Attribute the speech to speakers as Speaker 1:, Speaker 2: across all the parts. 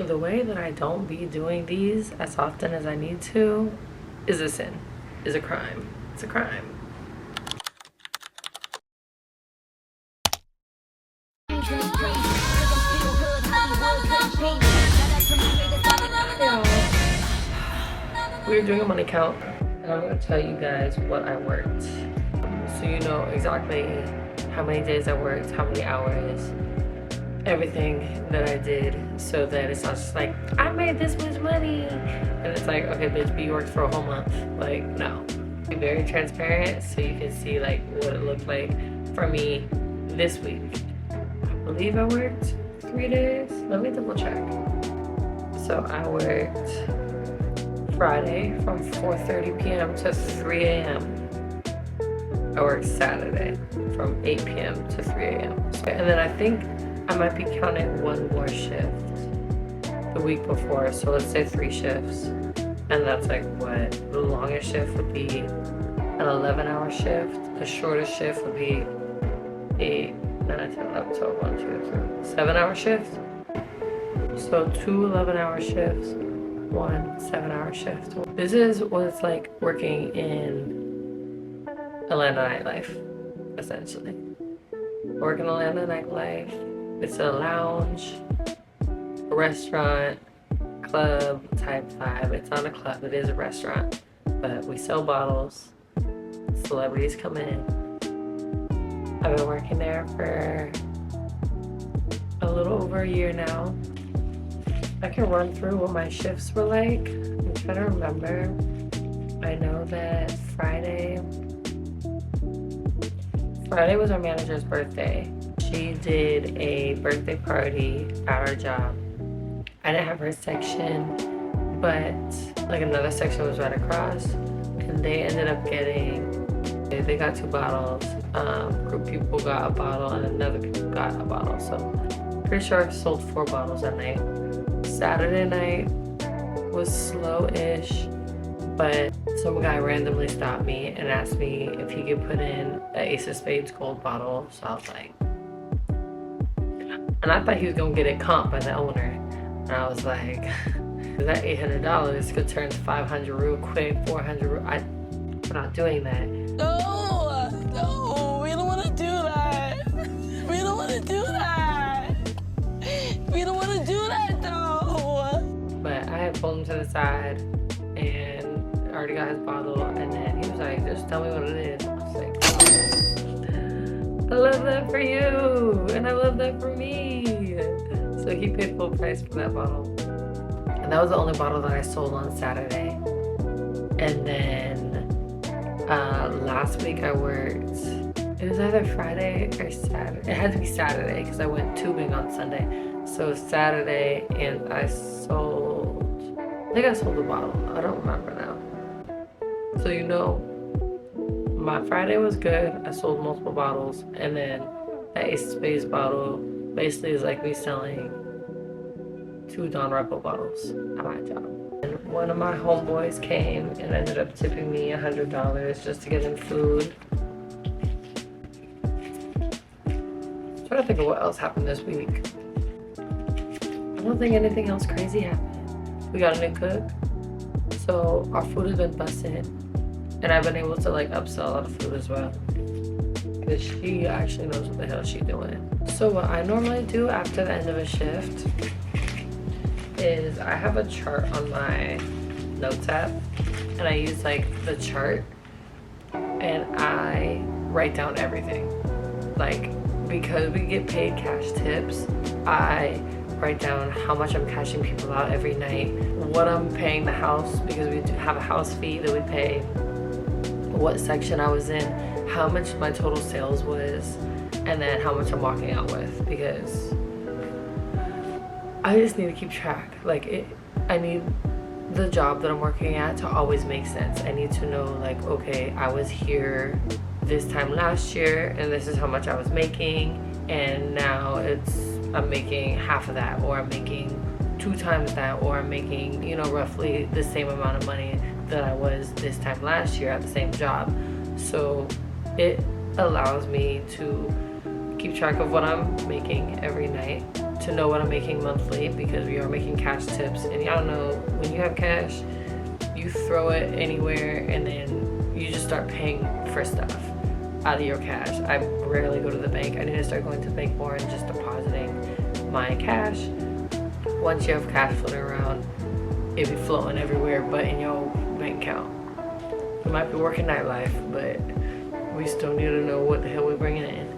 Speaker 1: The way that I don't be doing these as often as I need to is a sin, is a crime. It's a crime. We were doing a money count, and I'm gonna tell you guys what I worked. So you know exactly how many days I worked, how many hours, everything that I did, so that it's not just like, I made this much money. And it's like, okay, bitch, but you worked for a whole month. Like, no. Be very transparent so you can see like what it looked like for me this week. I believe I worked 3 days. Let me double check. So I worked Friday from 4:30 p.m. to 3 a.m. I worked Saturday from 8 p.m. to 3 a.m. And then I think I might be counting one more shift the week before. So let's say 3 shifts. And that's like what? The longest shift would be an 11-hour shift. The shortest shift would be 8, 9, 10, 11, 12, 1, 2, 3, 7-hour shifts. So 2 11-hour shifts, 1 7-hour shift. This is what it's like working in Atlanta nightlife, essentially. Work in Atlanta nightlife. It's a lounge, a restaurant, club type vibe. It's not a club, it is a restaurant. But we sell bottles. Celebrities come in. I've been working there for a little over a year now. I can run through what my shifts were like. I'm trying to remember. I know that Friday was our manager's birthday. She did a birthday party at our job. I didn't have her section, but like another section was right across, and they ended up they got 2 bottles. Group people got a bottle and another people got a bottle. So pretty sure I sold 4 bottles that night. Saturday night was slow-ish, but some guy randomly stopped me and asked me if he could put in an Ace of Spades gold bottle. So I was like, and I thought he was gonna get it comped by the owner. And I was like, that $800 could turn to 500 real quick, 400 real. We're not doing that.
Speaker 2: No, we don't want to do that. We don't want to do that. We don't want to do that, though.
Speaker 1: But I had pulled him to the side and already got his bottle, and then he was like, just tell me what it is. I was like, oh, I love that for you, and I love that for me. So he paid full price for that bottle. And that was the only bottle that I sold on Saturday. And then last week I worked, it was either Friday or Saturday. It had to be Saturday because I went tubing on Sunday. So Saturday, and I think I sold a bottle. I don't remember now. So you know, my Friday was good. I sold multiple bottles. And then that Ace of Spades bottle basically is like me selling 2 Don Repo bottles at my job. And one of my homeboys came and ended up tipping me $100 just to get him food. I'm trying to think of what else happened this week. I don't think anything else crazy happened. We got a new cook, so our food has been busted, and I've been able to like upsell a lot of food as well, because she actually knows what the hell she's doing. So what I normally do after the end of a shift is I have a chart on my notes app, and I use like the chart and I write down everything. Like, because we get paid cash tips, I write down how much I'm cashing people out every night, what I'm paying the house, because we do have a house fee that we pay, what section I was in, how much my total sales was, and then how much I'm walking out with, because I just need to keep track. Like, I need the job that I'm working at to always make sense. I need to know, like, okay, I was here this time last year and this is how much I was making, and now I'm making half of that, or I'm making 2 times that, or I'm making, you know, roughly the same amount of money that I was this time last year at the same job. So it allows me to keep track of what I'm making every night, to know what I'm making monthly, because we are making cash tips. And y'all know, when you have cash, you throw it anywhere and then you just start paying for stuff out of your cash. I rarely go to the bank. I need to start going to the bank more and just depositing my cash. Once you have cash floating around, it be floating everywhere but in your bank account. We might be working nightlife, but we still need to know what the hell we're bringing in.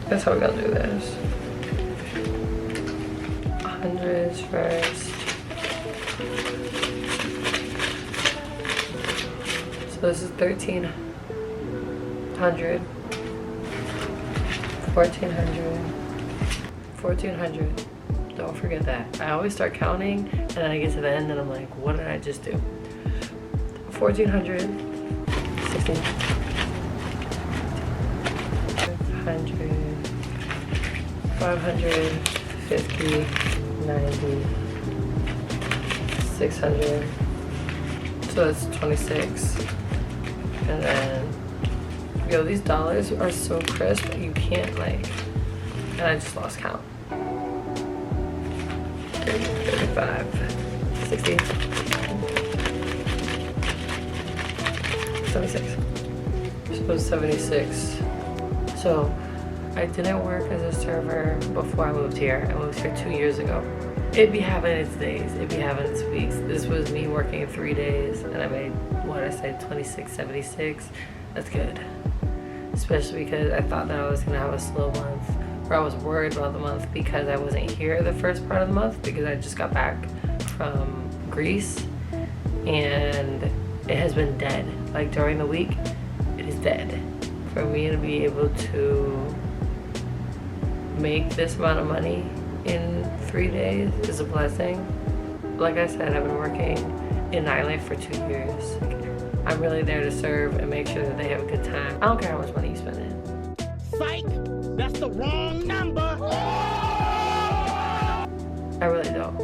Speaker 1: That's how we gotta do this. Hundreds first. So this is 1,300, 1,400, 1,400. Don't forget that. I always start counting and then I get to the end and I'm like, what did I just do? 1,400, 16, 100, 500, 50, 90, 600. So that's 26. And then, yo, these dollars are so crisp, you can't like, and I just lost count. 35, 60, 76. So 76. So I didn't work as a server before I moved here. I moved here 2 years ago. It'd be having its days, it'd be having its weeks. This was me working 3 days and I made, what I said, 26.76. That's good. Especially because I thought that I was gonna have a slow month, or I was worried about the month because I wasn't here the first part of the month because I just got back from Greece and it has been dead. Like during the week, it is dead. For me to be able to make this amount of money in 3 days is a blessing. Like I said, I've been working in Nightlife for 2 years. I'm really there to serve and make sure that they have a good time. I don't care how much money you spend in.
Speaker 3: Psych! That's the wrong number!
Speaker 1: I really don't.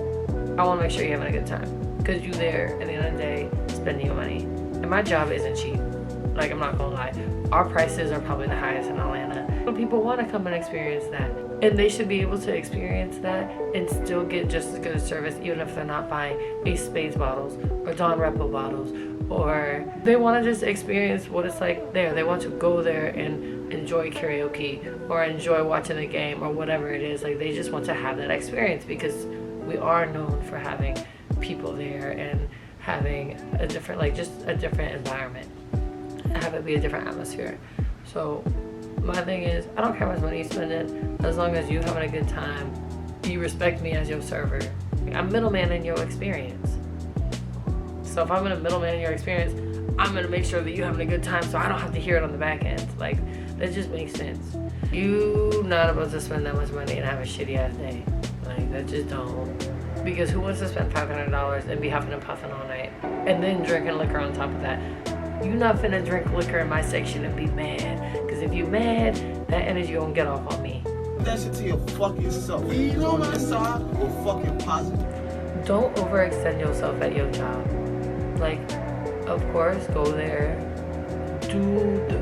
Speaker 1: I want to make sure you're having a good time. Because you're there at the end of the day spending your money. And my job isn't cheap. Like, I'm not gonna lie. Our prices are probably the highest in Atlanta. But people want to come and experience that. And they should be able to experience that and still get just as good a service, even if they're not buying Ace Spades bottles or Don Repo bottles, or they want to just experience what it's like there. They want to go there and enjoy karaoke or enjoy watching the game or whatever it is. Like, they just want to have that experience because we are known for having people there and having a different, like, just a different environment. Have it be a different atmosphere. So my thing is, I don't care how much money you spend in, as long as you having a good time, you respect me as your server. I'm middleman in your experience. So if I'm gonna middleman in your experience, I'm gonna make sure that you're having a good time so I don't have to hear it on the back end. Like, that just makes sense. You not about to spend that much money and have a shitty ass day. Like, that just don't. Because who wants to spend $500 and be huffing and puffing all night and then drinking liquor on top of that? You not finna drink liquor in my section and be mad. Because if you mad, that energy gonna get off on me.
Speaker 4: That shit to your fucking self. You know my side or fucking positive.
Speaker 1: Don't overextend yourself at your job. Like, of course, go there. Do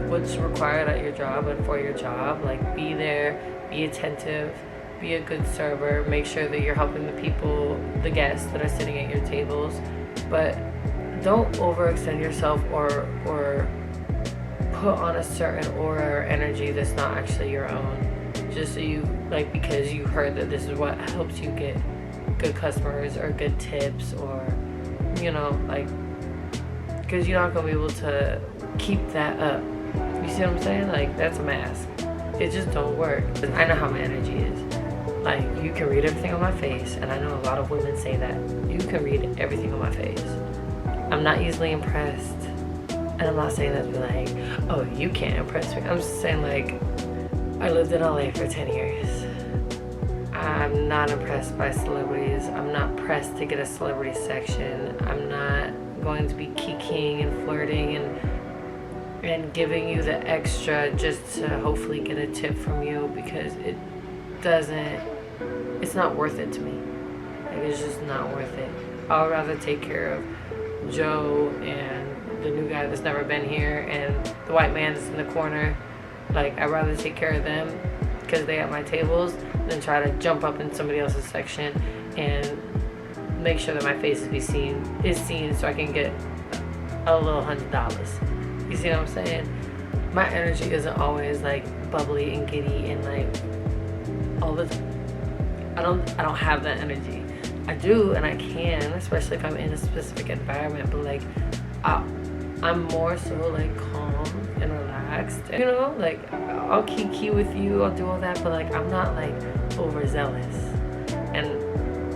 Speaker 1: what's required at your job and for your job. Like, be there, be attentive, be a good server. Make sure that you're helping the people, the guests that are sitting at your tables. But don't overextend yourself or put on a certain aura or energy that's not actually your own. Just so you, like, because you heard that this is what helps you get good customers or good tips, or, you know, like, because you're not going to be able to keep that up. You see what I'm saying? Like, that's a mask. It just don't work. I know how my energy is. Like, you can read everything on my face, and I know a lot of women say that. You can read everything on my face. I'm not easily impressed. And I'm not saying that to be like, oh, you can't impress me. I'm just saying, like, I lived in LA for 10 years. I'm not impressed by celebrities. I'm not pressed to get a celebrity section. I'm not going to be kikiing and flirting and giving you the extra just to hopefully get a tip from you, because it's not worth it to me. Like, it's just not worth it. I'd rather take care of Joe and the new guy that's never been here and the white man that's in the corner. Like, I'd rather take care of them, because they at my tables than try to jump up in somebody else's section and make sure that my face is seen so I can get a little $100. You see what I'm saying? My energy isn't always like bubbly and giddy and like all the I don't have that energy. I do and I can, especially if I'm in a specific environment, but like I'm more so like calm and relaxed, you know, like I'll kiki with you, I'll do all that, but like I'm not like overzealous, and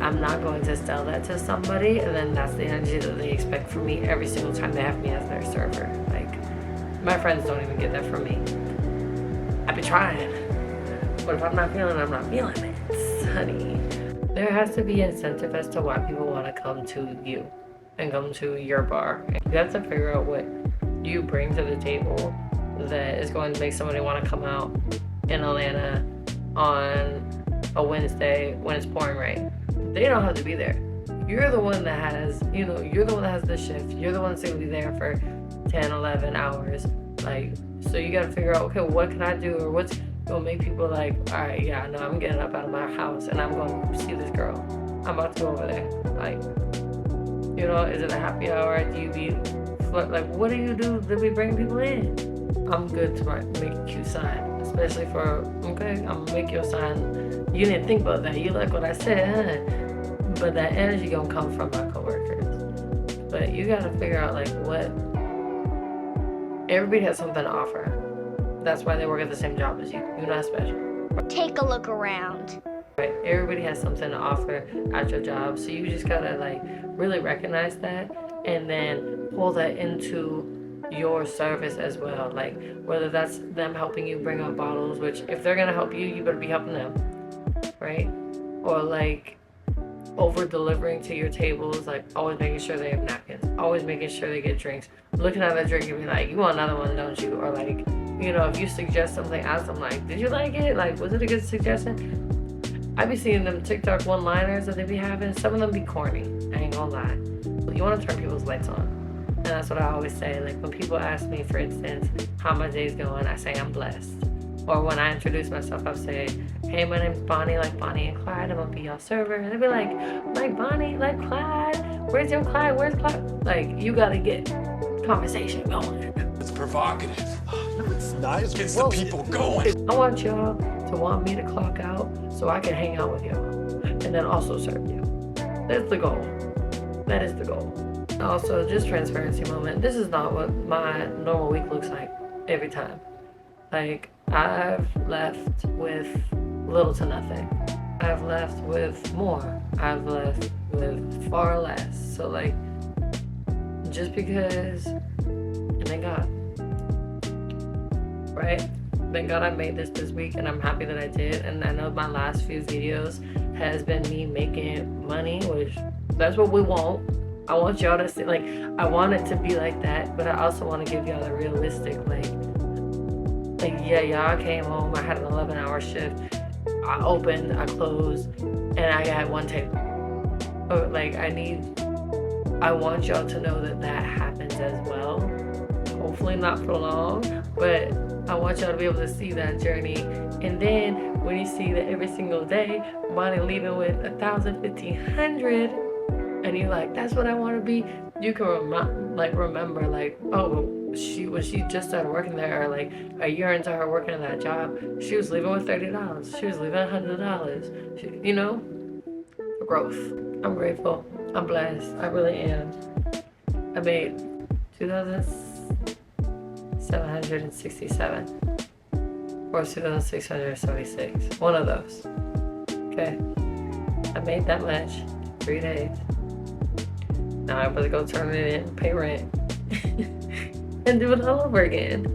Speaker 1: I'm not going to sell that to somebody and then that's the energy that they expect from me every single time they have me as their server. Like my friends don't even get that from me. I be trying, but if I'm not feeling it, I'm not feeling it, honey. There has to be incentive as to why people want to come to you and come to your bar. You have to figure out what you bring to the table that is going to make somebody want to come out in Atlanta on a Wednesday when it's pouring rain. They don't have to be there. You're the one that has, you know, you're the one that has the shift. You're the one that's going to be there for 10, 11 hours. Like, so you got to figure out, okay, what can I do, or what's going to make people like, all right, yeah, no, I'm getting up out of my house and I'm going to see this girl. I'm about to go over there. Like, you know, is it a happy hour? Do you be, like, what do you do to be bringing people in? I'm good to make a cute sign, especially for, okay, I'm gonna make you a sign. You didn't think about that. You like what I said, huh? But that energy gonna come from my coworkers. But you gotta figure out like what, everybody has something to offer. That's why they work at the same job as you. You're not special.
Speaker 5: Take a look around.
Speaker 1: Right? Everybody has something to offer at your job. So you just gotta like really recognize that and then pull that into your service as well. Like whether that's them helping you bring up bottles, which if they're gonna help you, you better be helping them. Right? Or like over delivering to your tables, like always making sure they have napkins, always making sure they get drinks, looking at that drink and be like, you want another one, don't you? Or like, you know, if you suggest something, ask them like, did you like it? Like, was it a good suggestion? I be seeing them TikTok one-liners that they be having. Some of them be corny, I ain't gonna lie. You wanna turn people's lights on. And that's what I always say. Like when people ask me, for instance, how my day's going, I say I'm blessed. Or when I introduce myself, I'll say, hey, my name's Bonnie, like Bonnie and Clyde, I'm gonna be your server. And they'll be like Bonnie, like Clyde, where's your Clyde, where's Clyde? Like, you gotta get conversation going.
Speaker 6: It's provocative.
Speaker 4: No, it's not. It's
Speaker 6: Gets the people going.
Speaker 1: I want y'all to want me to clock out so I can hang out with y'all and then also serve you. That's the goal. That is the goal. Also, just transparency moment. This is not what my normal week looks like every time. Like, I've left with little to nothing. I've left with more. I've left with far less. So like, just because, and thank God, right? Thank God I made this week and I'm happy that I did. And I know my last few videos has been me making money, which that's what we want. I want y'all to see, like, I want it to be like that, but I also want to give y'all the realistic, like yeah, y'all came home, I had an 11-hour shift, I opened, I closed, and I had one table. But like, I want y'all to know that that happens as well. Hopefully not for long, but I want y'all to be able to see that journey. And then when you see that every single day, Bonnie leaving with 1,000, 1,500, and you're like, that's what I want to be, you can remember like, oh, when she just started working there, or like a year into her working in that job, she was leaving with $30. She was leaving $100. You know, growth. I'm grateful. I'm blessed. I really am. I made 2,767 or 2,676. One of those. Okay. I made that much. 3 days. Now I'm gonna go turn it in, pay rent, and do it all over again.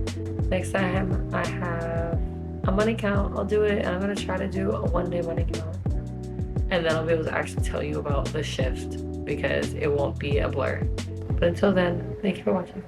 Speaker 1: Next time I have a money count, I'll do it, and I'm gonna try to do a 1-day money count. And then I'll be able to actually tell you about the shift because it won't be a blur. But until then, thank you for watching.